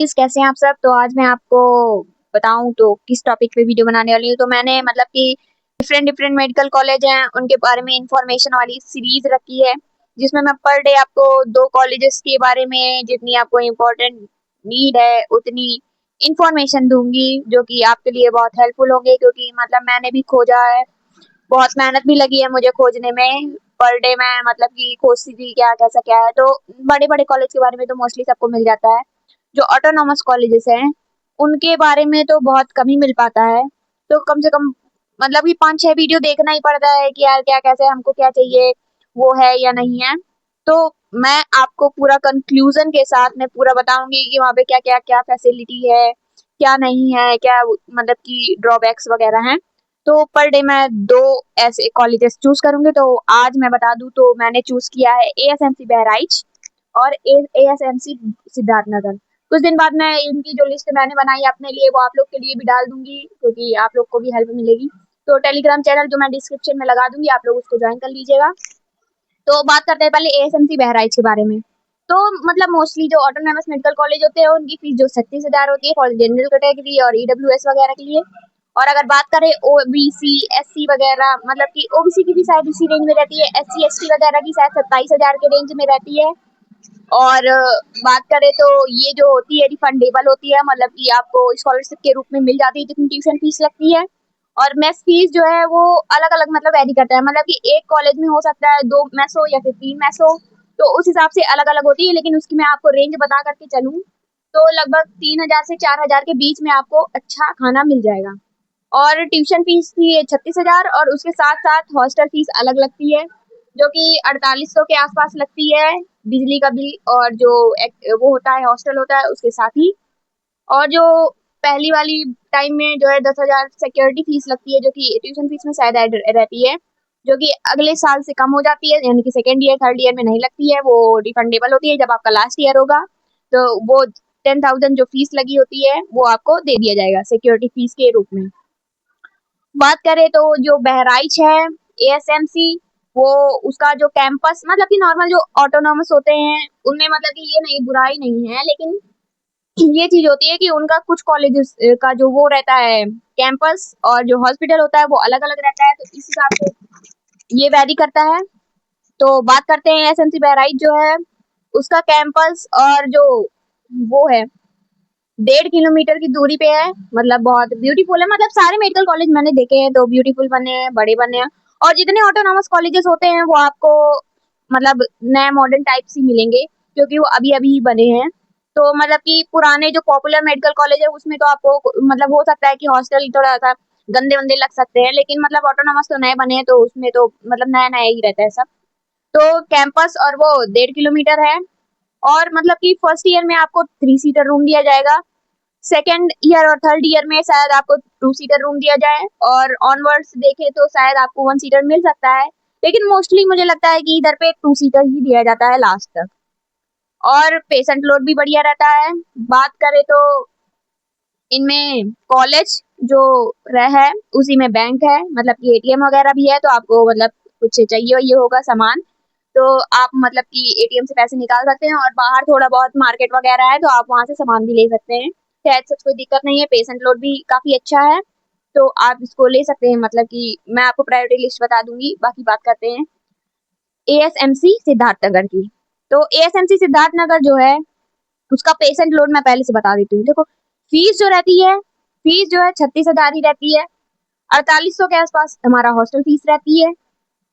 कैसे हैं आप सब। तो आज मैं आपको बताऊं तो किस टॉपिक पे वीडियो बनाने वाली हूँ। तो मैंने मतलब कि डिफरेंट डिफरेंट मेडिकल कॉलेज हैं उनके बारे में इंफॉर्मेशन वाली सीरीज रखी है, जिसमें मैं पर डे आपको दो कॉलेजेस के बारे में जितनी आपको इम्पोर्टेंट नीड है उतनी इंफॉर्मेशन दूंगी, जो कि आपके लिए बहुत हेल्पफुल होंगे। क्योंकि मतलब मैंने भी खोजा है, बहुत मेहनत भी लगी है मुझे खोजने में। पर डे मैं मतलब कि खोजती थी क्या कैसा क्या है। तो बड़े बड़े कॉलेज के बारे में तो मोस्टली सबको मिल जाता है, जो ऑटोनॉमस कॉलेजेस हैं उनके बारे में तो बहुत कम ही मिल पाता है। तो कम से कम मतलब कि 5-6 वीडियो देखना ही पड़ता है कि यार क्या कैसे हमको क्या चाहिए, वो है या नहीं है। तो मैं आपको पूरा कंक्लूजन के साथ में पूरा बताऊंगी कि वहाँ पे क्या क्या क्या फैसिलिटी है, क्या नहीं है, क्या मतलब कि ड्रॉबैक्स वगैरह हैं। तो पर डे मैं दो ऐसे कॉलेजेस चूज करूंगी। तो आज मैं बता दूं तो मैंने चूज किया है एएसएमसी बहराइच और एएसएमसी सिद्धार्थ नगर। कुछ दिन बाद मैं इनकी जो लिस्ट मैंने बनाई अपने लिए वो आप लोग के लिए भी डाल दूंगी, क्योंकि आप लोग को भी हेल्प मिलेगी। तो टेलीग्राम चैनल जो मैं डिस्क्रिप्शन में लगा दूंगी, आप लोग उसको ज्वाइन कर लीजिएगा। तो बात करते हैं पहले एएसएमसी बहराइच के बारे में। तो मतलब मोस्टली जो ऑटोनॉमस मेडिकल कॉलेज होते हैं उनकी फीस जो 36,000 होती है फॉर जनरल कैटेगरी और ईडब्ल्यूएस वगैरह के लिए। और अगर बात करें ओबीसी एससी वगैरह, मतलब कि ओबीसी की भी शायद इसी रेंज में रहती है, एससी एसटी वगैरह की शायद 27,000 के रेंज में रहती है। और बात करें तो ये जो होती है रिफंडेबल होती है, मतलब कि आपको स्कॉलरशिप के रूप में मिल जाती है जितनी ट्यूशन फीस लगती है। और मेस फीस जो है वो अलग अलग मतलब वेरी करता है, मतलब कि एक कॉलेज में हो सकता है 2 मेस हो या फिर 3 मेस हो। तो उस हिसाब से अलग अलग होती है, लेकिन उसकी मैं आपको रेंज बता करके चलूँ तो लगभग 3,000 से 4,000 के बीच में आपको अच्छा खाना मिल जाएगा। और ट्यूशन फीस थी 36,000 और उसके साथ साथ हॉस्टल फीस अलग लगती है, जो कि 4800 के आसपास लगती है, बिजली का बिल और जो वो होता है हॉस्टल होता है उसके साथ ही। और जो पहली वाली टाइम में जो है 10,000 सिक्योरिटी फीस लगती है, जो कि ट्यूशन फीस में शायद ऐड रहती है, जो कि अगले साल से कम हो जाती है, यानी कि सेकेंड ईयर थर्ड ईयर में नहीं लगती है, वो रिफंडेबल होती है जब आपका लास्ट ईयर होगा। तो वो 10,000 जो फीस लगी होती है वो आपको दे दिया जाएगा सिक्योरिटी फीस के रूप में। बात करें तो जो बहराइच है एएसएमसी, वो उसका जो कैंपस मतलब कि नॉर्मल जो ऑटोनॉमस होते हैं उनमें मतलब कि ये नहीं बुराई नहीं है, लेकिन ये चीज होती है कि उनका कुछ कॉलेजेस का जो वो रहता है कैंपस और जो हॉस्पिटल होता है वो अलग अलग रहता है, तो इस हिसाब से ये वैरी करता है। तो बात करते हैं एएसएमसी बहराइच जो है उसका कैंपस और जो वो है 1.5 किलोमीटर की दूरी पे है, मतलब बहुत ब्यूटीफुल है। मतलब सारे मेडिकल कॉलेज मैंने देखे हैं तो ब्यूटीफुल बने हैं, बड़े बने हैं। और जितने ऑटोनॉमस कॉलेजेस होते हैं वो आपको मतलब नए मॉडर्न टाइप से मिलेंगे, क्योंकि वो अभी अभी ही बने हैं। तो मतलब कि पुराने जो पॉपुलर मेडिकल कॉलेज है उसमें तो आपको मतलब हो सकता है कि हॉस्टल थोड़ा सा गंदे वंदे लग सकते हैं, लेकिन मतलब ऑटोनॉमस तो नए बने हैं तो उसमें तो मतलब नया नया ही रहता है सब। तो कैंपस और वो 1.5 किलोमीटर है। और मतलब कि फर्स्ट ईयर में आपको 3 सीटर रूम दिया जाएगा, सेकेंड ईयर और थर्ड ईयर में शायद आपको 2 सीटर रूम दिया जाए, और ऑनवर्ड्स देखे तो शायद आपको 1 सीटर मिल सकता है। लेकिन मोस्टली मुझे लगता है कि इधर पे 2 सीटर ही दिया जाता है लास्ट तक। और पेशेंट लोड भी बढ़िया रहता है। बात करें तो इनमें कॉलेज जो रह है उसी में बैंक है, मतलब कि एटीएम वगैरह भी है। तो आपको मतलब कुछ चाहिए ये होगा सामान तो आप मतलब कि एटीएम से पैसे निकाल सकते हैं, और बाहर थोड़ा बहुत मार्केट वगैरह है तो आप वहां से सामान भी ले सकते हैं। शायद सच कोई दिक्कत नहीं है, पेशेंट लोड भी काफी अच्छा है। तो आप इसको ले सकते हैं, मतलब कि मैं आपको प्रायोरिटी लिस्ट बता दूंगी। बाकी बात करते हैं एएसएमसी सिद्धार्थनगर की। तो एएसएमसी सिद्धार्थनगर जो है उसका पेशेंट लोड मैं पहले से बता देती हूँ। देखो फीस जो रहती है, फीस जो है 36,000 ही रहती है। 4800 के आसपास हमारा हॉस्टल फीस रहती है।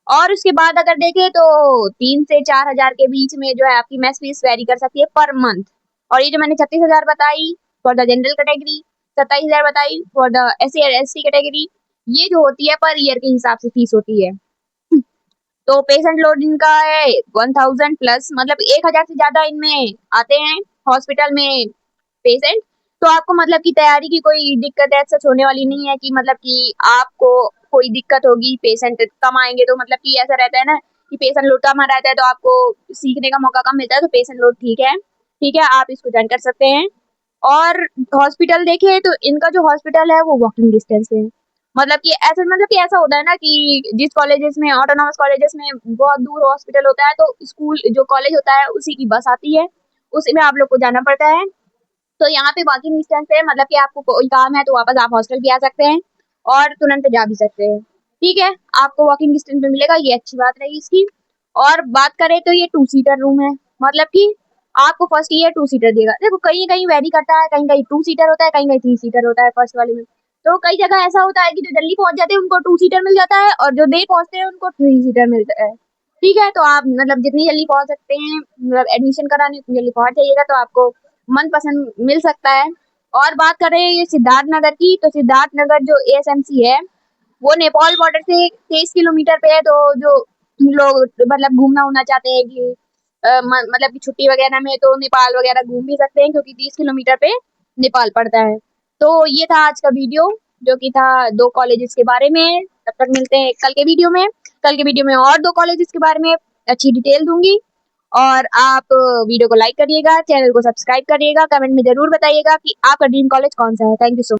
और उसके बाद अगर देखें तो 3 से 4 हजार के बीच में जो है आपकी मेस फीस वेरी कर सकती है पर मंथ। और ये जो मैंने 36,000 बताई फॉर द जनरल कैटेगरी, 27,000 बताई फॉर द एस सी और एस टी कैटेगरी, ये जो होती है पर ईयर के हिसाब से फीस होती है। तो पेशेंट लोड इनका है 1000 प्लस, मतलब 1,000 से ज्यादा इनमें आते हैं हॉस्पिटल में पेशेंट। तो आपको मतलब की तैयारी की कोई दिक्कत ऐसा होने वाली नहीं है कि मतलब कि आपको कोई दिक्कत होगी, पेशेंट कम आएंगे तो मतलब कि ऐसा रहता है ना कि पेशेंट लोड कम रहता है तो आपको सीखने का मौका कम मिलता है। तो पेशेंट लोड ठीक है, ठीक है, आप इसको ज्वाइन कर सकते हैं। और हॉस्पिटल देखे तो इनका जो हॉस्पिटल है वो वॉकिंग डिस्टेंस पे है। मतलब कि ऐसा होता है ना कि जिस कॉलेजेस में ऑटोनॉमस कॉलेजेस में बहुत दूर हॉस्पिटल होता है तो स्कूल जो कॉलेज होता है उसी की बस आती है, उसी में आप लोग को जाना पड़ता है। तो यहाँ पे वॉकिंग डिस्टेंस है, मतलब कि आपको कोई काम है तो वापस आप हॉस्टल भी आ सकते हैं और तुरंत जा भी सकते हैं। ठीक है, आपको वॉकिंग डिस्टेंस पे मिलेगा, ये अच्छी बात रही इसकी। और बात करें तो ये 2 सीटर रूम है, मतलब कि आपको फर्स्ट ये 2 सीटर देगा। देखो कहीं-कहीं वेरी करता है, कहीं-कहीं 2 सीटर होता है, कहीं-कहीं 3 सीटर होता है फर्स्ट वाले में। तो कई जगह ऐसा होता है कि जो जल्दी पहुँच जाते हैं उनको 2 सीटर मिल जाता है और जो देर पहुँचते हैं उनको 3 सीटर मिलता है। ठीक है, तो आप मतलब जितनी जल्दी पहुँच सकते हैं, मतलब एडमिशन कराने उतनी जल्दी पहुँच जाइएगा तो आपको मनपसंद मिल सकता है। और बात करें ये सिद्धार्थ नगर की, तो सिद्धार्थ नगर जो एएसएमसी है, वो नेपाल बॉर्डर से 23 किलोमीटर पे है। तो जो लोग मतलब घूमना-वूमना चाहते हैं कि मतलब कि छुट्टी वगैरह में तो नेपाल वगैरह घूम भी सकते हैं क्योंकि 30 किलोमीटर पे नेपाल पड़ता है। तो ये था आज का वीडियो जो कि था 2 कॉलेजेस के बारे में। तब तक मिलते हैं कल के वीडियो में। कल के वीडियो में और 2 कॉलेजेस के बारे में अच्छी डिटेल दूँगी। और आप वीडियो को लाइक करिएगा, चैनल को सब्सक्राइब करिएगा, कमेंट में ज़रूर बताइएगा कि आपका ड्रीम कॉलेज कौन-सा है। Thank you so